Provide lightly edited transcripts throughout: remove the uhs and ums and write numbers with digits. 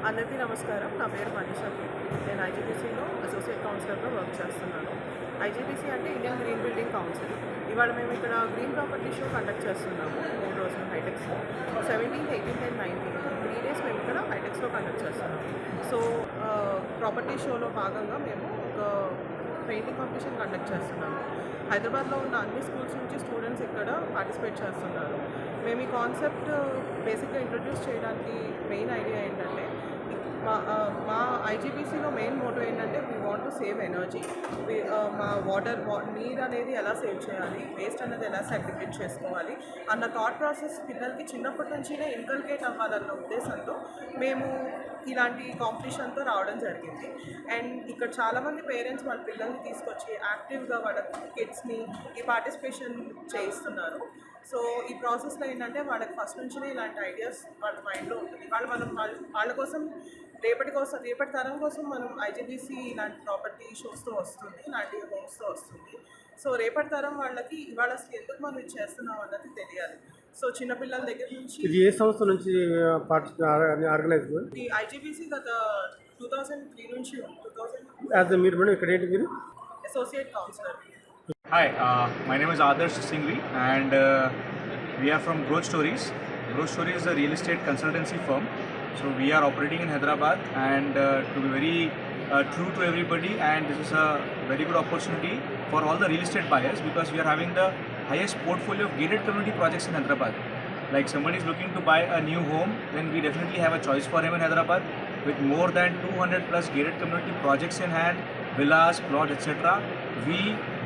అందరికీ నమస్కారం. నా పేరు మనీషా. నేను ఐజీబీసీలో అసోసియేట్ కౌన్సిలర్గా వర్క్ చేస్తున్నాను. ఐజీబీసీ అంటే ఇండియన్ గ్రీన్ బిల్డింగ్ కౌన్సిల్. ఇవాళ మేము ఇక్కడ గ్రీన్ ప్రాపర్టీ షో కండక్ట్ చేస్తున్నాము 3 రోజులు హైటెక్స్లో. 17th, 18th and 19th 3 days మేము ఇక్కడ హైటెక్స్లో కండక్ట్ చేస్తున్నాము. సో ప్రాపర్టీ షోలో భాగంగా మేము ఒక పెయింటింగ్ కాంపిటీషన్ కండక్ట్ చేస్తున్నాము. హైదరాబాద్లో ఉన్న అన్ని స్కూల్స్ నుంచి స్టూడెంట్స్ ఇక్కడ పార్టిసిపేట్ చేస్తున్నారు. మేము ఈ కాన్సెప్ట్ బేసిక్గా ఇంట్రొడ్యూస్ చేయడానికి మెయిన్ ఐడియా ఏంటంటే, మా ఐజీబీసీలో మెయిన్ మోటో ఏంటంటే we want to save energy. మా నీరు అనేది ఎలా సేవ్ చేయాలి, వేస్ట్ అనేది ఎలా సెగ్రిగేట్ చేసుకోవాలి అన్న థాట్ ప్రాసెస్ పిల్లలకి చిన్నప్పటి నుంచినే ఇన్కల్కేట్ అవ్వాలన్న ఉద్దేశంతో మేము ఇలాంటి కాంపిటీషన్తో రావడం జరిగింది. అండ్ ఇక్కడ చాలామంది పేరెంట్స్ వాళ్ళ పిల్లల్ని తీసుకొచ్చి యాక్టివ్గా వాళ్ళ కిడ్స్ని ఈ పార్టిసిపేషన్ చేయిస్తున్నారు. సో ఈ ప్రాసెస్లో ఏంటంటే వాళ్ళకి ఫస్ట్ నుంచినే ఇలాంటి ఐడియాస్ వాళ్ళ మైండ్లో ఉంటుంది. వాళ్ళ కోసం రేపటి తరం కోసం మనం ఐజీబీసీ ఇలాంటి ప్రాపర్టీ షోస్తో వస్తుంది, ఇలాంటి హోమ్స్తో వస్తుంది. సో రేపటి తరం వాళ్ళకి ఇవాళ అసలు ఎందుకు మనం ఇది చేస్తున్నాం అన్నది తెలియాలి. సో చిన్నపిల్లల దగ్గర నుంచి ఇది ఏ సంస్థ నుంచి ఆర్గనైజ్ ఈ ఐజీబీసీ గత 2003 నుంచి మీరు ఇక్కడ ఏంటి మీరు associate counsellor. Hi, my name is Adarsh Singhvi and we are from Growth Stories. Growth Stories is a real estate consultancy firm. So we are operating in Hyderabad and to be very true to everybody, and this is a very good opportunity for all the real estate buyers because we are having the highest portfolio of gated community projects in Hyderabad. Like somebody is looking to buy a new home, then we definitely have a choice for him in Hyderabad with more than 200 plus gated community projects in hand, villas, plots, etc. We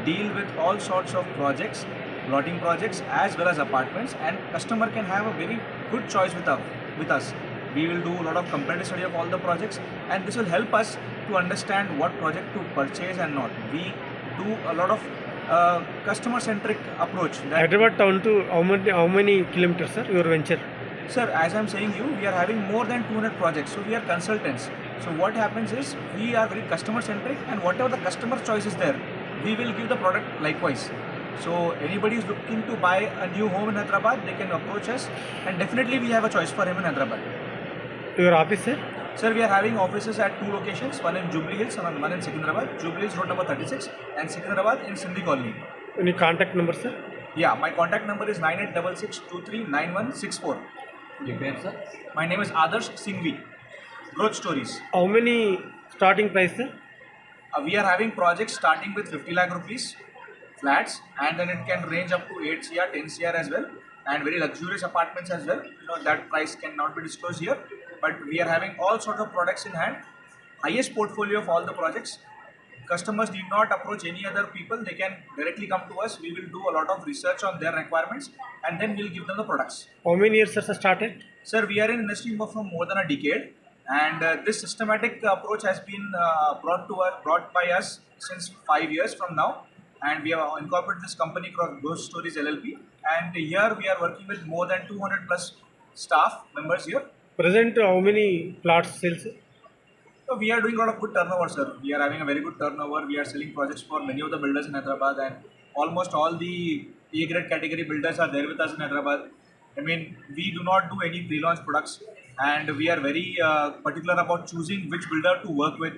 deal with all sorts of projects, plotting projects as well as apartments, and customer can have a very good choice with us. We will do a lot of comparative study of all the projects, and this will help us to understand what project to purchase and not. We do a lot of customer centric approach. Hyderabad town to how many kilometers, sir, your venture? Sir, as I'm saying you, we are having more than 200 projects, so we are consultants. So what happens is we are very customer centric, and whatever the customer choice is there, we will give the product likewise. So anybody is looking to buy a new home in Hyderabad, they can approach us, and definitely we have a choice for him in Hyderabad. Your office, sir? Sir, we are having offices at 2 locations, one in Jubilee Hills and one in Secunderabad. Jubilee Hills road number 36 and Secunderabad in Sindhi Colony. Any contact number, sir? Yeah, my contact number is 9866239164. Your name, sir? My name is Adarsh Singhvi. Growth Stories. How many starting price, sir? We are having projects starting with 50 lakh rupees flats, and then it can range up to 8 CR, 10 CR as well, and very luxurious apartments as well. That price cannot be disclosed here, but we are having all sorts of products in hand. Highest portfolio of all the projects. Customers need not approach any other people. They can directly come to us. We will do a lot of research on their requirements, and then we'll give them the products. How many years, sir, started? Sir, we are in industry for more than a decade, and this systematic approach has been brought by us since 5 years from now, and we have incorporated this company called Growth Stories LLP, and here we are working with more than 200 plus staff members here. Present, how many plots sales? So we are doing a lot of good turnover, sir. We are having a very good turnover. We are selling projects for many of the builders in Hyderabad, and almost all the A-grade category builders are there with us in Hyderabad. I mean, we do not do any pre-launch products, and we are very particular about choosing which builder to work with.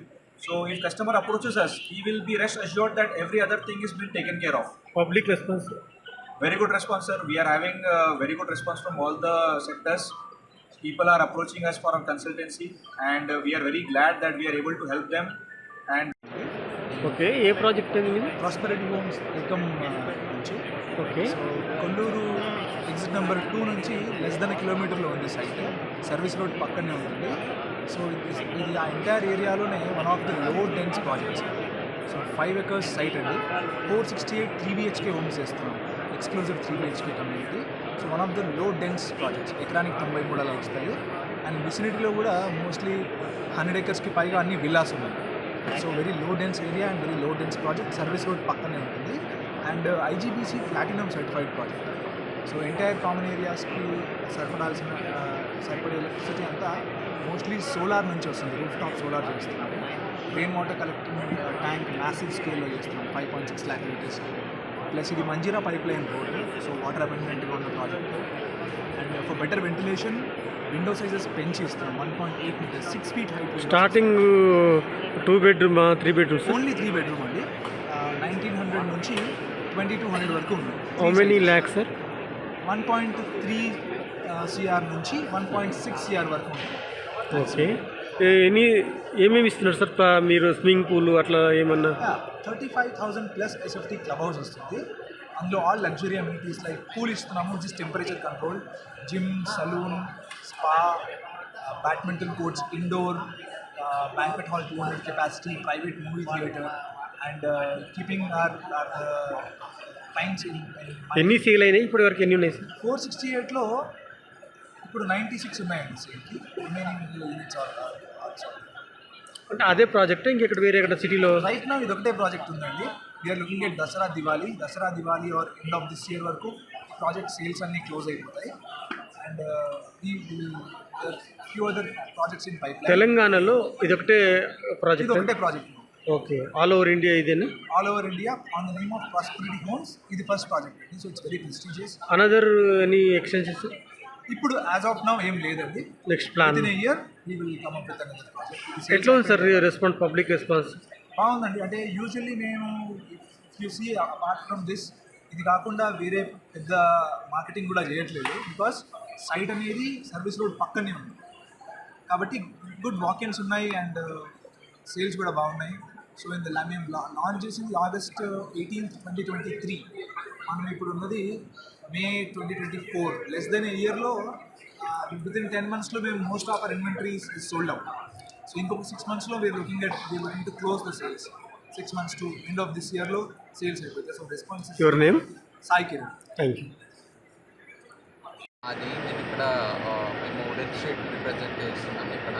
So if customer approaches us, he will be rest assured that every other thing is been taken care of. Public response? Very good response, sir. We are having very good response from all the sectors. People are approaching us for a consultancy, and we are very glad that we are able to help them. And okay, ఏ project అది మీది? Prosperity homes Ekam నుంచి. Okay, so Kollur exit number 2 నుంచి less than కిలోమీటర్లో ఉంది site. Service road పక్కనే ఉంటుంది. So ఇది ఆ ఎంటైర్ ఏరియాలోనే one of the low dense projects. So 5 acres site అండి. 468 3 BHK హోమ్స్ చేస్తున్నాం, exclusive 3 BHK community. So one of the low dense projects, ఎకరానికి 93 అలా వస్తాయి. అండ్ విసినిటీలో కూడా మోస్ట్లీ 100 acresకి పైగా అన్ని విల్లాస్ ఉన్నాయి. So very low dense area and very low dense project. Service road పక్కనే ఉంటుంది. And IGBC platinum certified project. So entire common ఏరియాస్కి సరిపడే ఎలక్ట్రిసిటీ అంతా మోస్ట్లీ సోలార్ నుంచి వస్తుంది. రూఫ్ టాప్ సోలార్ చేస్తున్నాము. Rain water collecting tank massive స్కేల్లో చేస్తున్నాం, 5.6 lakh liters. ప్లస్ ఇది Manjeera pipeline road. So water అబెండెంట్గా ఉన్న project. And for better ventilation window sizes పెంచి ఇస్తున్నాం, 1.8 meters, 6 feet height. Starting 2 bedroom 3 bedrooms? Only 3 bedroom అండి. 1900 నుంచి 2200 వరకు ఉంది. How many lakhs sir? 1.3 CR నుంచి 1.6 CR వరకు ఉంది. ఓకే, ఏమేమి ఇస్తున్నారు సార్ మీరు? స్విమ్మింగ్ పూల్ అట్లా ఏమన్నా? 35,000 ప్లస్ SFT క్లబ్ హౌస్ వస్తుంది. అందులో all luxury amenities like pool ఇస్తున్నాము, just temperature control, gym, salon, spa, badminton courts, indoor, banquet hall 200 capacity, private movie theatre. And keeping our clients ఎన్ని sale అయినాయి ఇప్పటి వరకు? ఎన్ని ఉన్నాయి సార్? 468లో ఇప్పుడు 96 ఉన్నాయండి సేల్కి. రిమైనింగ్ యూనిట్స్ అంటే అదే ప్రాజెక్ట్ ఇంకెక్కడ వేరే ఎక్కడ సిటీలో? రైట్ నౌ ఇది ఒకటే ప్రాజెక్ట్ ఉందండి. We're looking at Dasara Diwali or end of this year వరకు ప్రాజెక్ట్ సేల్స్ అన్నీ క్లోజ్ అయిపోతాయి. And few other projects in pipe. తెలంగాణలో ఇది ఒకటే ఇది ప్రాజెక్ట్? ఒకటే project. Okay, all over India ఇదేనా? All over India on the name of prosperity homes. ఇది ఫస్ట్ ప్రాజెక్ట్ అండి. So it's very prestigious. Another any extensions ఇప్పుడు యాజ్ ఆఫ్ నౌ ఏం లేదండి. Next plan? Within a year we will come up with another project. ఎట్లా ఉంది sir response, public response? బాగుందండి. అంటే usually మేము you see apart from this ఇది కాకుండా వేరే పెద్ద మార్కెటింగ్ కూడా చేయట్లేదు. బికాస్ సైట్ అనేది సర్వీస్ రోడ్ పక్కనే ఉంది కాబట్టి గుడ్ వాక్-ఇన్స్ ఉన్నాయి అండ్ సేల్స్ కూడా బాగున్నాయి. సో మేము లాంచ్ చేసింది August 18th, 2023. మనం ఇప్పుడు ఉన్నది May 2024. లెస్ దెన్ ఏ ఇయర్లో విత్ ఇన్ 10 monthsలో మేము most of our inventories is sold out. So ఇంకొక 6 monthsలో we're looking to close the sales. 6 months to end of this year లో సేల్స్ అయిపోతాయి. So response. Your name? Sai Kiran. Thank you. అది నేను ఇక్కడ మేము వుడెన్ స్ట్రీట్ రిప్రజెంట్ చేస్తున్నాను. ఇక్కడ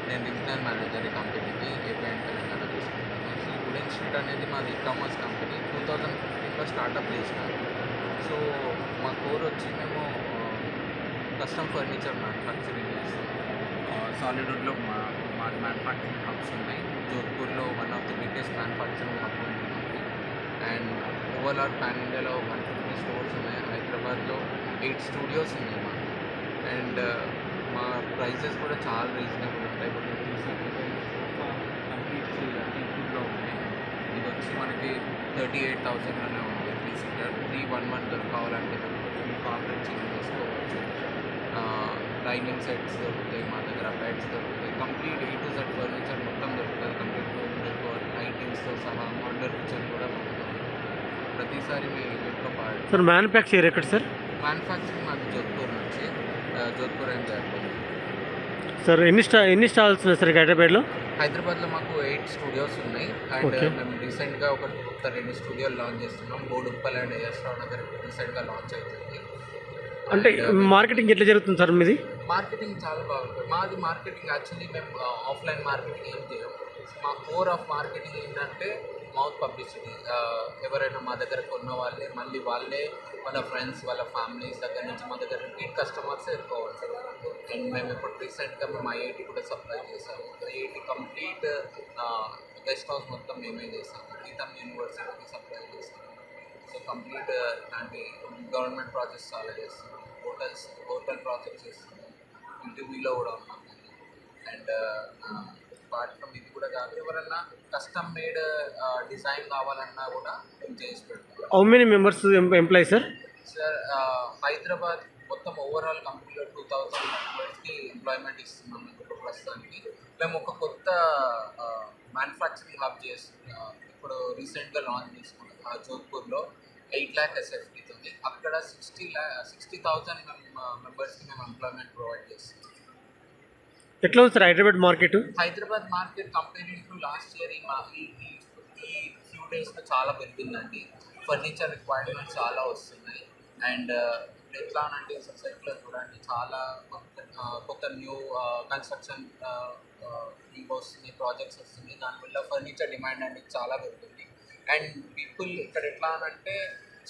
నేను రీజనల్ మేనేజర్ ఈ కంపెనీకి ఏపీ అండ్ తెలంగాణ తీసుకుంటాను. సో వుడెన్ స్ట్రీట్ అనేది మాది ఈ-కామర్స్ కంపెనీ. 2015లో స్టార్ట్అప్ చేసినాను. సో మా కోర్ వచ్చి మేము కస్టమ్ ఫర్నిచర్ మ్యానుఫ్యాక్చరింగ్ చేస్తాం. సాలిడ్వుడ్లో మా మ్యానుఫ్యాక్చరింగ్ హబ్స్ ఉన్నాయి. జోధ్పూర్లో one of the biggest manufacturing hub ఉంది. అండ్ ఓవరాల్ పాన్ ఇండియాలో 150 స్టోర్స్ ఉన్నాయి. హైదరాబాద్లో 8 స్టూడియోస్ ఉన్నాయి మాకు. అండ్ మా ప్రైజెస్ కూడా చాలా రీజనబుల్ ఉంటాయి. ఇప్పుడు మీరు చూసినట్లయితే కంప్లీట్లో ఉన్నాయి. ఇది వచ్చి మనకి 38,000లోనే ఉంది. 3 1 కావాలంటే కార్పొరేట్ చేంజ్ చేసుకోవచ్చు. డైనింగ్ సెట్స్ దొరుకుతాయి మా దగ్గర, బెడ్స్ దొరుకుతాయి, complete A to Z furniture మొత్తం దొరుకుతుంది. కంప్లీట్ డెకోర్, లైటింగ్స్తో సహా మోడలర్ కిచెన్ కూడా మనకు ప్రతిసారి మీ ఇంట్లో సార్ మ్యానుఫ్యాక్చర్ ఎక్కడ సార్? మ్యానుఫ్యాక్చరింగ్ మాది జోధ్పూర్ నుంచి, జోధ్పూర్ అండ్ జైపూర్. సార్ ఎన్ని స్టాల్స్ ఉన్నాయి సార్ హైదరాబాద్లో? హైదరాబాద్లో మాకు 8 స్టూడియోస్ ఉన్నాయి. అండ్ మేము రీసెంట్గా ఒక 2 స్టూడియోలు లాంచ్ చేస్తున్నాం. బోడుప్పల్ అండ్ ఏఎస్ట్రా దగ్గర రీసెంట్గా లాంచ్ అవుతుంది. అంటే మార్కెటింగ్ ఎట్లా జరుగుతుంది సార్ మీది? మార్కెటింగ్ చాలా బాగుంటుంది మాది. మార్కెటింగ్ యాక్చువల్లీ మేము ఆఫ్లైన్ మార్కెటింగ్ ఏం చేయం. మా కోర్ ఆఫ్ మార్కెటింగ్ ఏంటంటే మౌత్ పబ్లిసిటీ. ఎవరైనా మా దగ్గర కొన్న వాళ్ళే మళ్ళీ వాళ్ళే వాళ్ళ ఫ్రెండ్స్, వాళ్ళ ఫ్యామిలీస్ దగ్గర నుంచి మా దగ్గర రిపీట్ కస్టమర్స్ ఎక్కువ ఉంటారు. అండ్ మేము ఇప్పుడు రీసెంట్గా మేము IIT కూడా సప్లై చేసాము. IIT కంప్లీట్ గెస్ట్ హౌస్ మొత్తం మేమే చేసాము. గీతం యూనివర్సిటీకి సప్లై చేసాము. సో కంప్లీట్ ఇలాంటి గవర్నమెంట్ ప్రాజెక్ట్స్ చాలా చేస్తున్నాం. హోటల్ ప్రాజెక్ట్స్ చేస్తున్నాం. ఇంటర్వ్యూలో కూడా ఉన్నాం. అండ్ అపార్ట్ ఫ్రమ్ ఇది కూడా కాదు, ఎవరన్నా కస్టమ్ మేడ్ డిజైన్ కావాలన్నా కూడా మేము చేసి పెడతాం. How many members employees sir? Sir Hyderabad మొత్తం ఓవరాల్ కంపెనీలో 2000 మెంబర్స్కి ఎంప్లాయీస్ ఎంప్లాయ్మెంట్ ఇస్తున్నాం ఇప్పుడు ప్రస్తుతానికి. మేము ఒక కొత్త మ్యానుఫ్యాక్చరింగ్ హబ్ చేస్తున్నాం. ఇప్పుడు రీసెంట్గా లాంచ్ చేసుకున్నాం జోధ్పూర్లో 8 lakh SFTతో. అక్కడ 60,000 మెంబర్స్కి మేము ఎంప్లాయ్మెంట్ ప్రొవైడ్ చేస్తున్నాం. ఎట్లా ఉంది sir Hyderabad market? Hyderabad market comparing to last year ఈ ఫ్యూ డేస్లో చాలా పెరిగిందండి. ఫర్నిచర్ రిక్వైర్మెంట్స్ చాలా వస్తున్నాయి. అండ్ ఎట్లా అంటే సొసైటీలో చూడండి చాలా కొత్త న్యూ కన్స్ట్రక్షన్ ఇవి వస్తున్నాయి, ప్రాజెక్ట్స్ వస్తున్నాయి. దానివల్ల ఫర్నిచర్ డిమాండ్ అనేది చాలా పెరుగుతుంది. అండ్ పీపుల్ ఇక్కడ ఎట్లా అంటే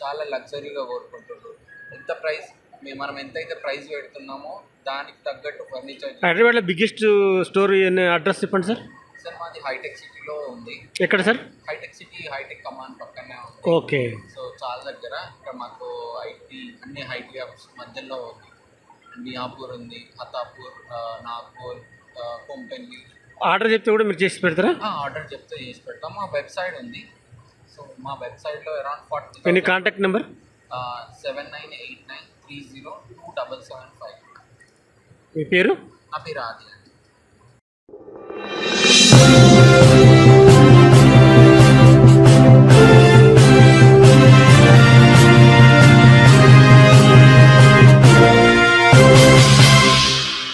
చాలా లగ్జరీగా కోరుకుంటున్నారు. ఎంత ప్రైస్ మనం ఎంతైతే ప్రైస్ పెడుతున్నామో దానికి తగ్గట్టు ఫర్నిచర్. హైదరాబాద్లో బిగ్గెస్ట్ స్టోర్ అడ్రస్ చెప్పండి సార్. సార్ మాది హైటెక్ సిటీలో ఉంది. ఎక్కడ సార్? హైటెక్ సిటీ, హైటెక్ కమాండ్ పక్కనే ఉంది. ఓకే. సో చాలా దగ్గర ఇక్కడ మాకు అన్ని ఐటీ హబ్స్ మధ్యలో ఉంది. మియాపూర్ ఉంది, అతాపూర్, నాగ్పూర్, కొంపెల్లి. ఆర్డర్ చెప్తే కూడా మీరు చేసి పెడతారా? ఆర్డర్ చెప్తే చేసి పెడతాం. మా వెబ్సైట్ ఉంది. సో మా వెబ్సైట్లో అరౌండ్ 40. మీ కాంటాక్ట్ నెంబర్? 7989302775. మీ పేరు? నా పేరు ఆది.